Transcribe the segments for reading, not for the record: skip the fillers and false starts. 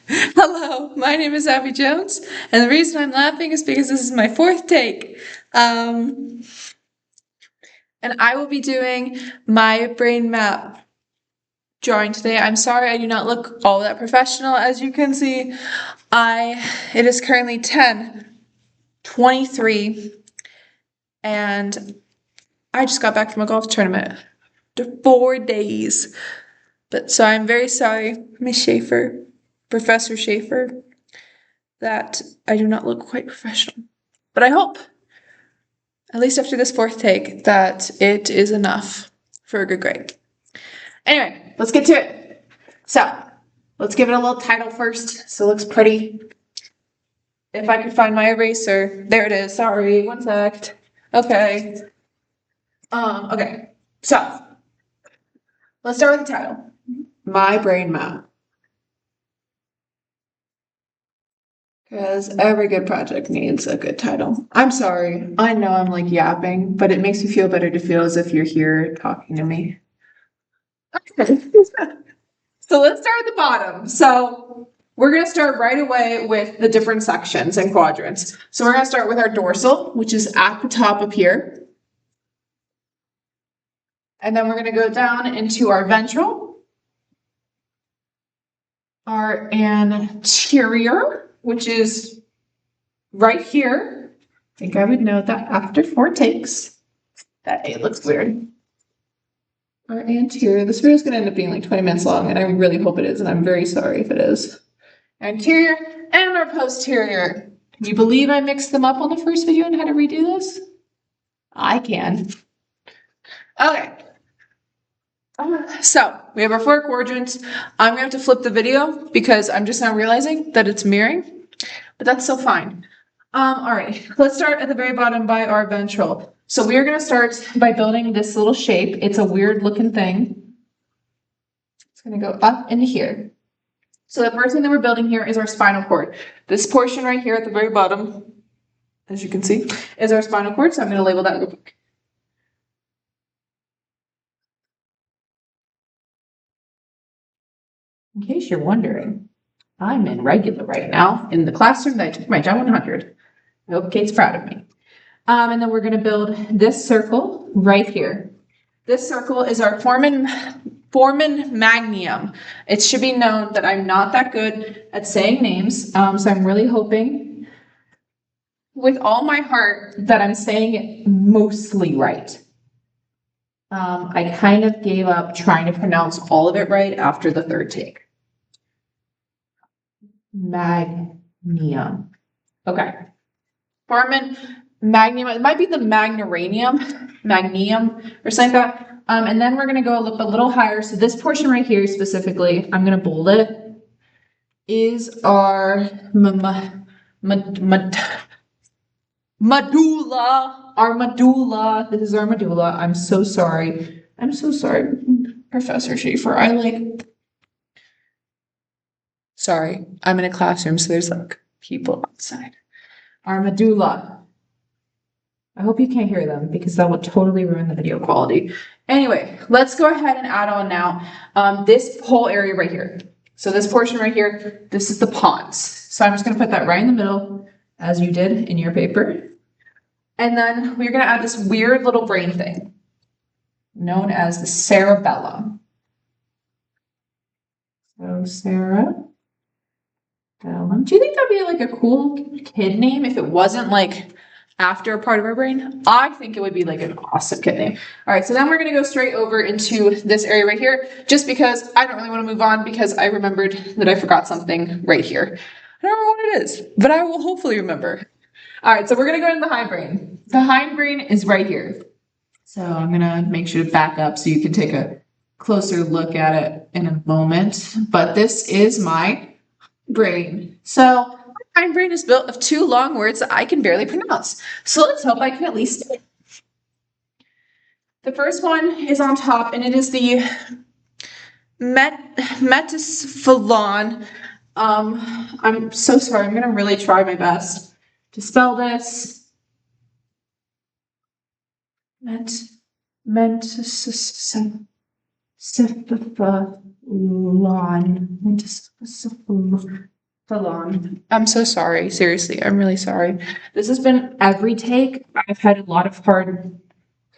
Hello, my name is Abby Jones, and the reason I'm laughing is because this is my fourth take. Um, and I will be doing my brain map drawing today. I'm sorry I do not look all that professional. As you can see, it is currently 10:23, and I just got back from a golf tournament after 4 days. But so I'm very sorry, Miss Schaefer, Professor Schaefer, that I do not look quite professional. But I hope, at least after this fourth take, that it is enough for a good grade. Anyway, let's get to it. So, let's give it a little title first so it looks pretty. If I could find my eraser. There it is. Sorry, one sec. Okay. Okay. So, let's start with the title. My brain map. Because every good project needs a good title. I'm sorry. I know I'm like yapping, but it makes me feel better to feel as if you're here talking to me. Okay. So let's start at the bottom. So we're going to start right away with the different sections and quadrants. So we're going to start with our dorsal, which is at the top up here. And then we're going to go down into our ventral, our anterior, which is right here. I think I would know that after 4 takes. That A looks weird. Our anterior, this video is going to end up being like 20 minutes long, and I really hope it is, and I'm very sorry if it is. Anterior and our posterior. Can you believe I mixed them up on the first video and had to redo this? I can. Okay. So we have our 4 quadrants. I'm gonna have to flip the video because I'm just now realizing that it's mirroring, but that's still fine. All right, let's start at the very bottom by our ventral. So we are gonna start by building this little shape. It's a weird looking thing. It's gonna go up into here. So the first thing that we're building here is our spinal cord. This portion right here at the very bottom, as you can see, is our spinal cord. So I'm going to label that real quick. In case you're wondering, I'm in regular right now in the classroom that I took my JOHN 100. I hope Kate's proud of me. And then we're going to build this circle right here. This circle is our foramen magnum. It should be known that I'm not that good at saying names, so I'm really hoping with all my heart that I'm saying it mostly right. I kind of gave up trying to pronounce all of it right after the 3rd take. Magnium. Okay. Foramen magnum. It might be the magnium or something like that. And then we're going to go a little higher. So this portion right here specifically, I'm going to bold it, is our medulla. Our medulla. This is our medulla. I'm so sorry. I'm so sorry, Professor Schaefer. Sorry, I'm in a classroom, so there's like people outside. Our medulla. I hope you can't hear them because that would totally ruin the video quality. Anyway, let's go ahead and add on now this whole area right here. So this portion right here, this is the pons. So I'm just going to put that right in the middle, as you did in your paper. And then we're going to add this weird little brain thing known as the cerebellum. So cerebellum. Do you think that'd be like a cool kid name if it wasn't like after a part of our brain? I think it would be like an awesome kid name. All right, so then we're going to go straight over into this area right here, just because I don't really want to move on because I remembered that I forgot something right here. I don't remember what it is, but I will hopefully remember. All right, so we're going to go into the hindbrain. The hindbrain is right here. So I'm going to make sure to back up so you can take a closer look at it in a moment. But this is my brain. So my hindbrain is built of 2 long words that I can barely pronounce. So let's hope I can at least. The first one is on top, and it is the metasphalon. I'm so sorry. I'm going to really try my best to spell this. Metasphalon. Salon. I'm so sorry. Seriously, I'm really sorry. This has been every take. I've had a lot of hard.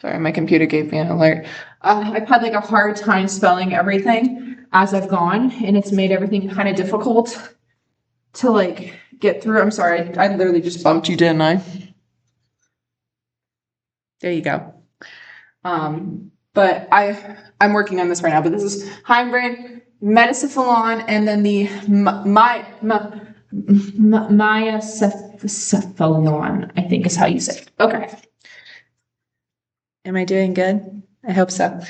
Sorry, my computer gave me an alert. I've had like a hard time spelling everything as I've gone, and it's made everything kind of difficult to like get through. I'm sorry. I literally just bumped you, didn't I? There you go. But I'm working on this right now. But this is hindbrain, metacephalon, and then the myacephalon, I think is how you say it. Okay. Am I doing good? I hope so.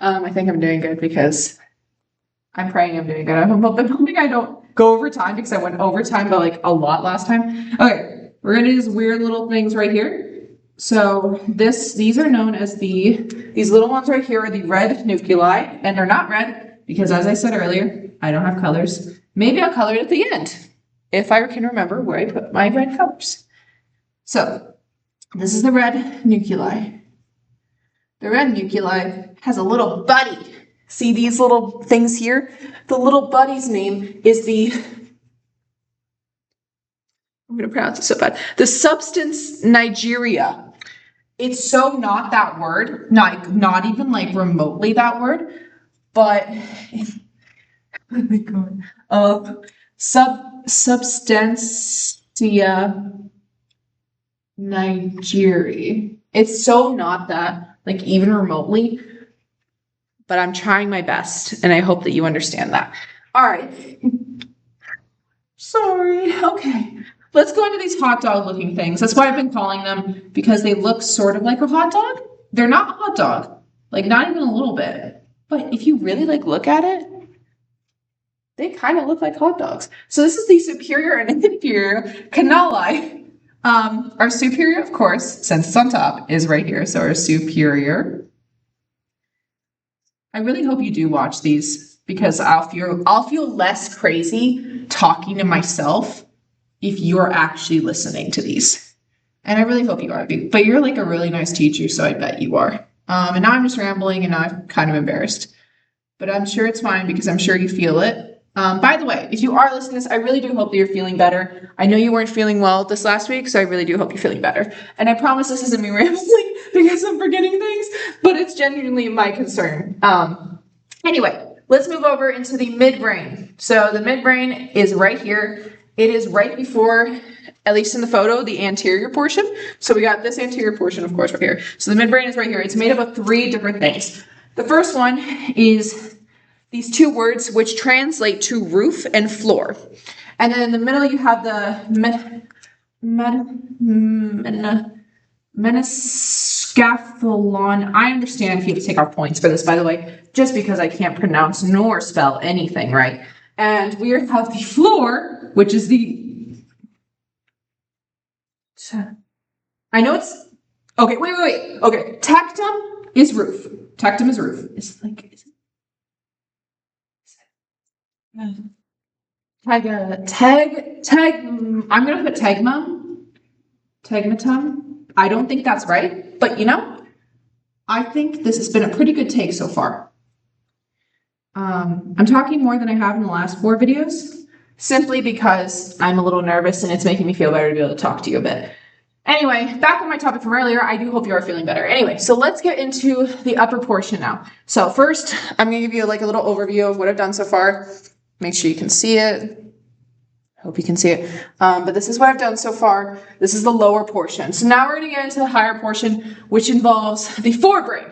I think I'm doing good because I'm praying I'm doing good. I'm hoping I don't go over time because I went over time by like a lot last time. Okay, we're gonna do these weird little things right here. So these are known as these little ones right here are the red nuclei, and they're not red because, as I said earlier, I don't have colors. Maybe I'll color it at the end if I can remember where I put my red colors. So this is the red nuclei. The red nuclei has a little buddy. See these little things here? The little buddy's name is I'm going to pronounce it so bad. The substance Nigeria. It's so not that word, not even like remotely that word, but oh my god, substantia Nigeria. It's so not that, like even remotely, but I'm trying my best, and I hope that you understand that. All right. Sorry. Okay. Let's go into these hot dog looking things. That's why I've been calling them, because they look sort of like a hot dog. They're not a hot dog, like not even a little bit. But if you really like look at it, they kind of look like hot dogs. So this is the superior and inferior canali. Our superior, of course, since it's on top, is right here. So our superior. I really hope you do watch these because I'll feel less crazy talking to myself if you're actually listening to these. And I really hope you are, but you're like a really nice teacher, so I bet you are. And now I'm just rambling and now I'm kind of embarrassed, but I'm sure it's fine because I'm sure you feel it. By the way, if you are listening to this, I really do hope that you're feeling better. I know you weren't feeling well this last week, so I really do hope you're feeling better. And I promise this isn't me rambling because I'm forgetting things, but it's genuinely my concern. Anyway, let's move over into the midbrain. So the midbrain is right here. It is right before, at least in the photo, the anterior portion. So we got this anterior portion, of course, right here. So the midbrain is right here. It's made up of 3 different things. The first one is these 2 words which translate to roof and floor. And then in the middle you have the meniscaphalon. I understand if you have to take our points for this, by the way, just because I can't pronounce nor spell anything right. And we have the floor, which is I know it's, okay, wait. Okay, tectum is roof. Tectum is roof. It's like, I'm gonna put tegmatum. I don't think that's right, but you know, I think this has been a pretty good take so far. I'm talking more than I have in the last 4 videos, simply because I'm a little nervous and it's making me feel better to be able to talk to you a bit. Anyway, back on my topic from earlier, I do hope you are feeling better. Anyway, so let's get into the upper portion now. So first, I'm gonna give you like a little overview of what I've done so far. Make sure you can see it. Hope you can see it. But this is what I've done so far. This is the lower portion. So now we're gonna get into the higher portion, which involves the forebrain.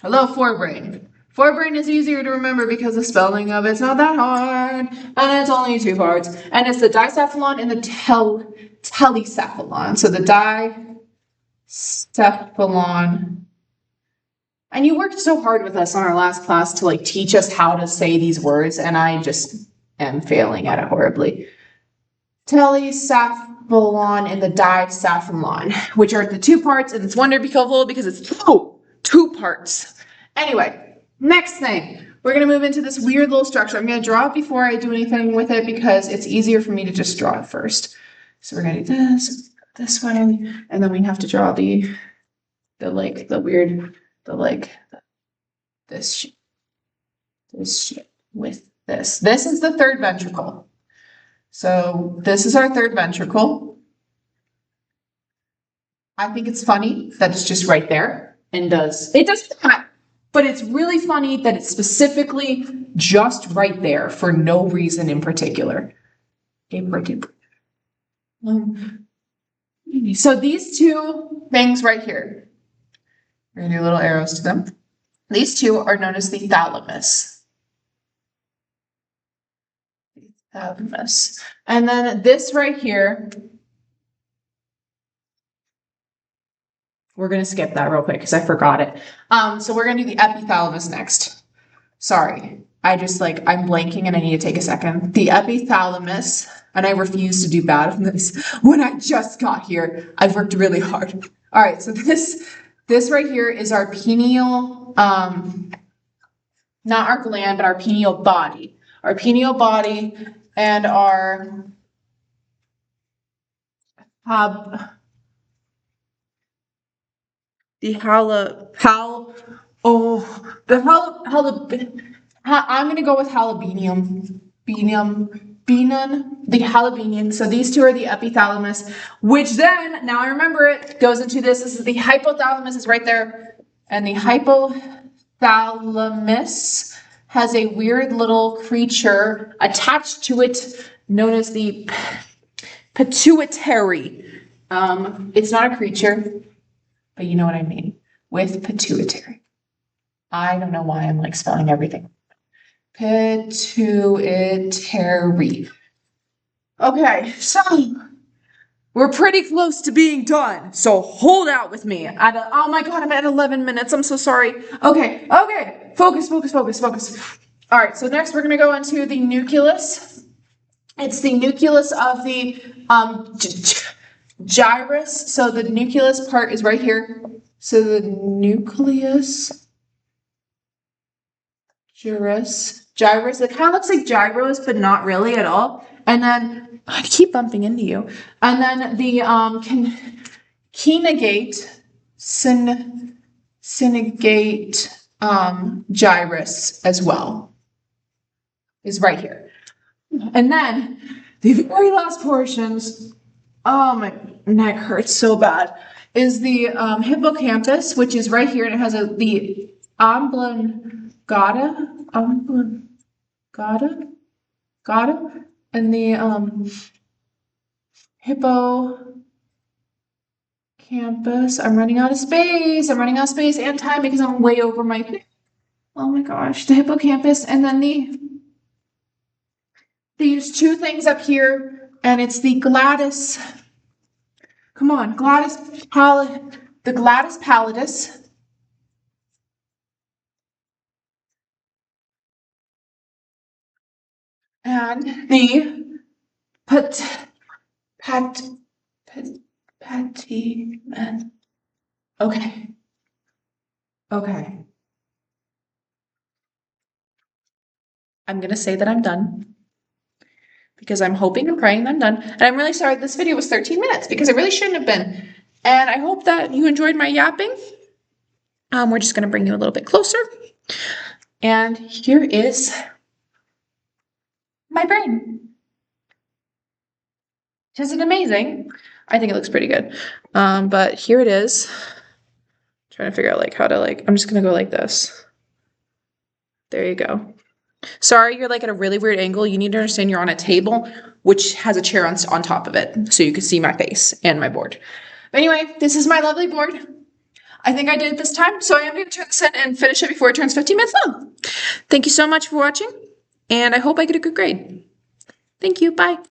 Hello, forebrain. Forebrain is easier to remember because the spelling of it's not that hard, and it's only 2 parts. And it's the dicephalon and the telecephalon. So the dicephalon. And you worked so hard with us on our last class to like teach us how to say these words, and I just am failing at it horribly. Telecephalon and the dicephalon, which are the 2 parts, and it's wonderful because it's two parts. Anyway. Next thing, we're going to move into this weird little structure. I'm going to draw it before I do anything with it because it's easier for me to just draw it first. So we're going to do this way, and then we have to draw this shit with this. This is the 3rd ventricle. So this is our third ventricle. I think it's funny that it's just right there and it does not, but it's really funny that it's specifically just right there for no reason in particular. So these two things right here, we're gonna do little arrows to them. These two are known as the thalamus. Thalamus. And then this right here, we're going to skip that real quick because I forgot it. So we're going to do the epithalamus next. Sorry. I'm blanking and I need to take a second. The epithalamus, and I refuse to do bad on this when I just got here. I've worked really hard. All right, so this right here is our pineal, not our gland, but our pineal body. Our pineal body and our I'm gonna go with halobinium. The halobinium. So these two are the epithalamus, which then, now I remember it, goes into this. This is the hypothalamus is right there. And the hypothalamus has a weird little creature attached to it known as the pituitary. It's not a creature, but you know what I mean, with pituitary. I don't know why I'm spelling everything. Pituitary. Okay, so we're pretty close to being done. So hold out with me. Oh my God, I'm at 11 minutes. I'm so sorry. Okay. Focus. All right, so next we're gonna go into the nucleus. It's the nucleus of the gyrus. So the nucleus part is right here. So the nucleus, gyrus. It kind of looks like gyros, but not really at all. And then I keep bumping into you. And then the keenagate, synagate gyrus as well is right here. And then the very last portions, oh my neck hurts so bad, is the hippocampus, which is right here, and it has the oblongata, and the hippocampus. I'm running out of space and time because I'm way over my, oh my gosh, the hippocampus, and then these two things up here, and it's the gladys, the gladys pallidus. And the patemen. Okay. I'm gonna say that I'm done because I'm hoping and praying that I'm done. And I'm really sorry this video was 13 minutes because it really shouldn't have been. And I hope that you enjoyed my yapping. We're just gonna bring you a little bit closer. And here is my brain. Isn't it amazing? I think it looks pretty good. But here it is. Trying to figure out how to I'm just gonna go like this. There you go. Sorry, you're at a really weird angle. You need to understand you're on a table which has a chair on top of it, so you can see my face and my board. But anyway, this is my lovely board. I think I did it this time, so I am going to turn this in and finish it before it turns 15 minutes long. Thank you so much for watching, and I hope I get a good grade. Thank you. Bye.